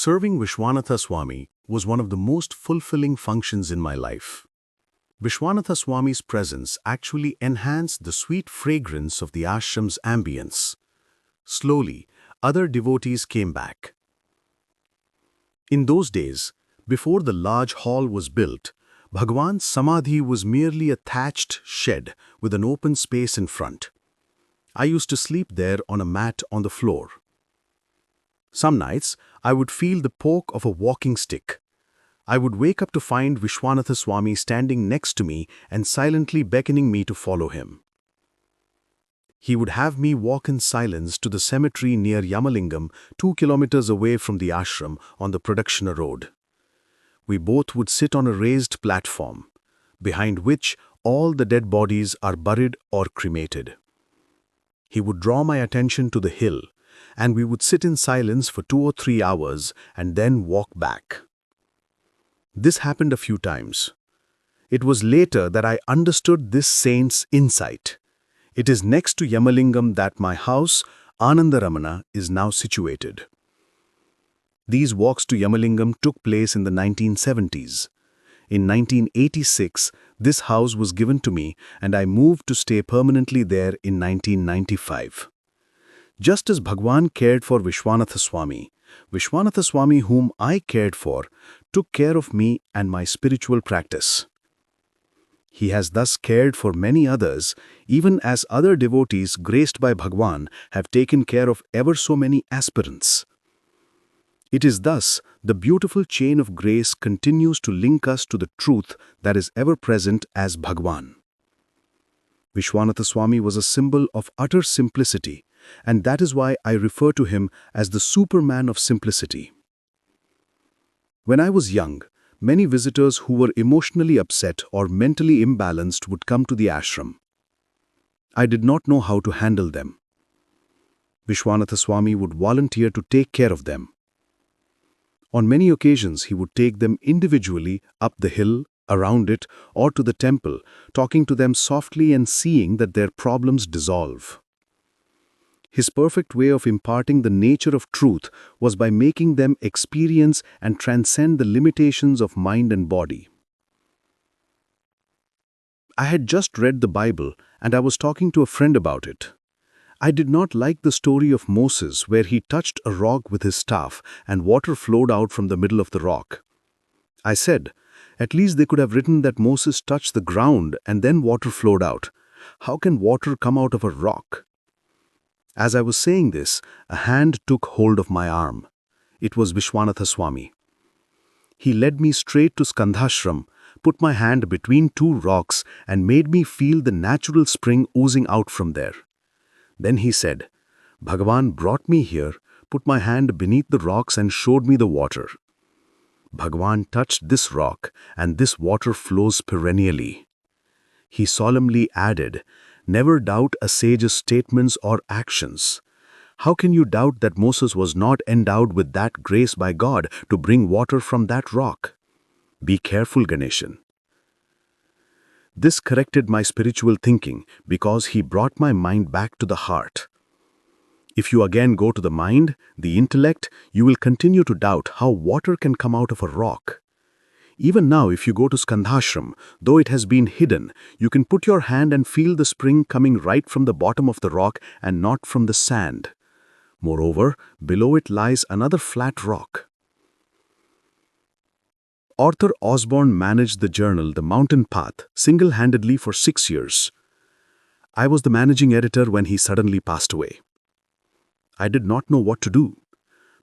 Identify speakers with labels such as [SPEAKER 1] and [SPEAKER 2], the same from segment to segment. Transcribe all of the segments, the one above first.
[SPEAKER 1] Serving Viswanatha Swami was one of the most fulfilling functions in my life. Viswanatha Swami's presence actually enhanced the sweet fragrance of the ashram's ambience. Slowly, other devotees came back. In those days, before the large hall was built, Bhagwan's Samadhi was merely a thatched shed with an open space in front. I used to sleep there on a mat on the floor. Some nights, I would feel the poke of a walking stick. I would wake up to find Viswanatha Swami standing next to me and silently beckoning me to follow him. He would have me walk in silence to the cemetery near Yamalingam, 2 kilometers away from the ashram on the Pradakshina road. We both would sit on a raised platform, behind which all the dead bodies are buried or cremated. He would draw my attention to the hill, and we would sit in silence for 2 or 3 hours and then walk back. This happened a few times. It was later that I understood this saint's insight. It is next to Yamalingam that my house, Anandaramana, is now situated. These walks to Yamalingam took place in the 1970s. In 1986, this house was given to me and I moved to stay permanently there in 1995. Just as Bhagwan cared for Viswanatha Swami whom I cared for, took care of me and my spiritual practice. He has thus cared for many others, even as other devotees graced by Bhagwan have taken care of ever so many aspirants. It is thus the beautiful chain of grace continues to link us to the truth that is ever present as Bhagwan. Viswanatha Swami was a symbol of utter simplicity, and that is why I refer to him as the Superman of simplicity. When I was young, many visitors who were emotionally upset or mentally imbalanced would come to the ashram. I did not know how to handle them. Viswanatha Swami would volunteer to take care of them. On many occasions, he would take them individually up the hill, around it, or to the temple, talking to them softly and seeing that their problems dissolve. His perfect way of imparting the nature of truth was by making them experience and transcend the limitations of mind and body. I had just read the Bible and I was talking to a friend about it. I did not like the story of Moses where he touched a rock with his staff and water flowed out from the middle of the rock. I said, at least they could have written that Moses touched the ground and then water flowed out. How can water come out of a rock? As I was saying this, a hand took hold of my arm. It was Viswanatha Swami. He led me straight to Skandhashram, put my hand between 2 rocks and made me feel the natural spring oozing out from there. Then he said, Bhagavan brought me here, put my hand beneath the rocks and showed me the water. Bhagavan touched this rock and this water flows perennially. He solemnly added, never doubt a sage's statements or actions. How can you doubt that Moses was not endowed with that grace by God to bring water from that rock? Be careful, Ganeshan. This corrected my spiritual thinking because he brought my mind back to the heart. If you again go to the mind, the intellect, you will continue to doubt how water can come out of a rock. Even now, if you go to Skandhashram, though it has been hidden, you can put your hand and feel the spring coming right from the bottom of the rock and not from the sand. Moreover, below it lies another flat rock. Arthur Osborne managed the journal The Mountain Path single-handedly for 6 years. I was the managing editor when he suddenly passed away. I did not know what to do.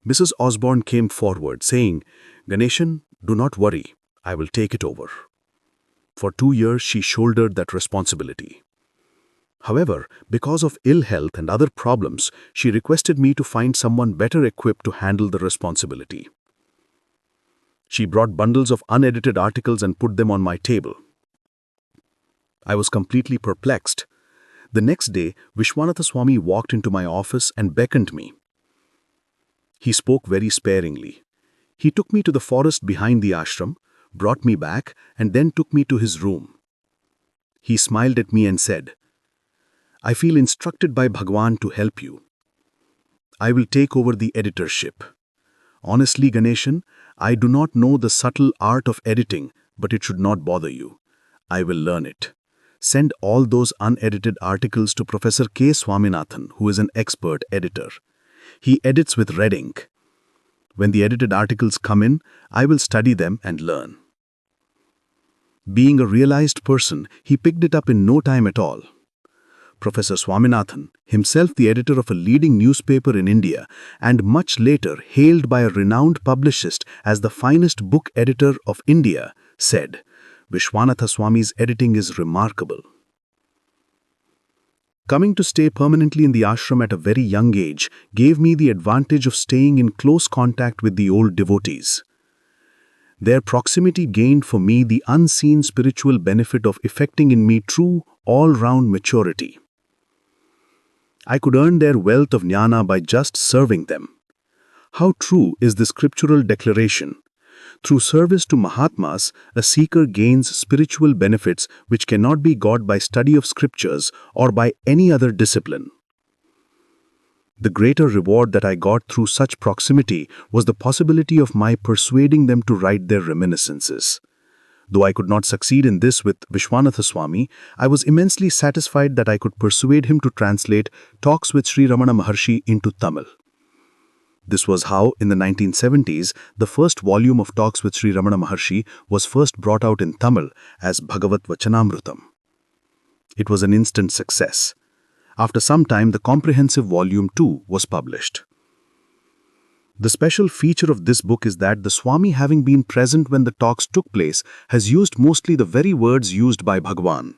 [SPEAKER 1] Mrs. Osborne came forward saying, Ganeshan, do not worry. I will take it over. For 2 years, she shouldered that responsibility. However, because of ill health and other problems, she requested me to find someone better equipped to handle the responsibility. She brought bundles of unedited articles and put them on my table. I was completely perplexed. The next day, Viswanatha Swami walked into my office and beckoned me. He spoke very sparingly. He took me to the forest behind the ashram, brought me back, and then took me to his room. He smiled at me and said, I feel instructed by Bhagwan to help you. I will take over the editorship. Honestly, Ganeshan, I do not know the subtle art of editing, but it should not bother you. I will learn it. Send all those unedited articles to Professor K. Swaminathan, who is an expert editor. He edits with red ink. When the edited articles come in, I will study them and learn. Being a realized person, he picked it up in no time at all. Professor Swaminathan, himself the editor of a leading newspaper in India and much later hailed by a renowned publicist as the finest book editor of India, said, "Viswanatha Swami's editing is remarkable." Coming to stay permanently in the ashram at a very young age gave me the advantage of staying in close contact with the old devotees. Their proximity gained for me the unseen spiritual benefit of effecting in me true, all-round maturity. I could earn their wealth of jnana by just serving them. How true is the scriptural declaration? Through service to Mahatmas, a seeker gains spiritual benefits which cannot be got by study of scriptures or by any other discipline. The greater reward that I got through such proximity was the possibility of my persuading them to write their reminiscences. Though I could not succeed in this with Viswanatha Swami, I was immensely satisfied that I could persuade him to translate Talks with Sri Ramana Maharshi into Tamil. This was how, in the 1970s, the first volume of Talks with Sri Ramana Maharshi was first brought out in Tamil as Bhagavat Vachanamrutam. It was an instant success. After some time, the comprehensive volume 2 was published. The special feature of this book is that the Swami, having been present when the talks took place, has used mostly the very words used by Bhagwan.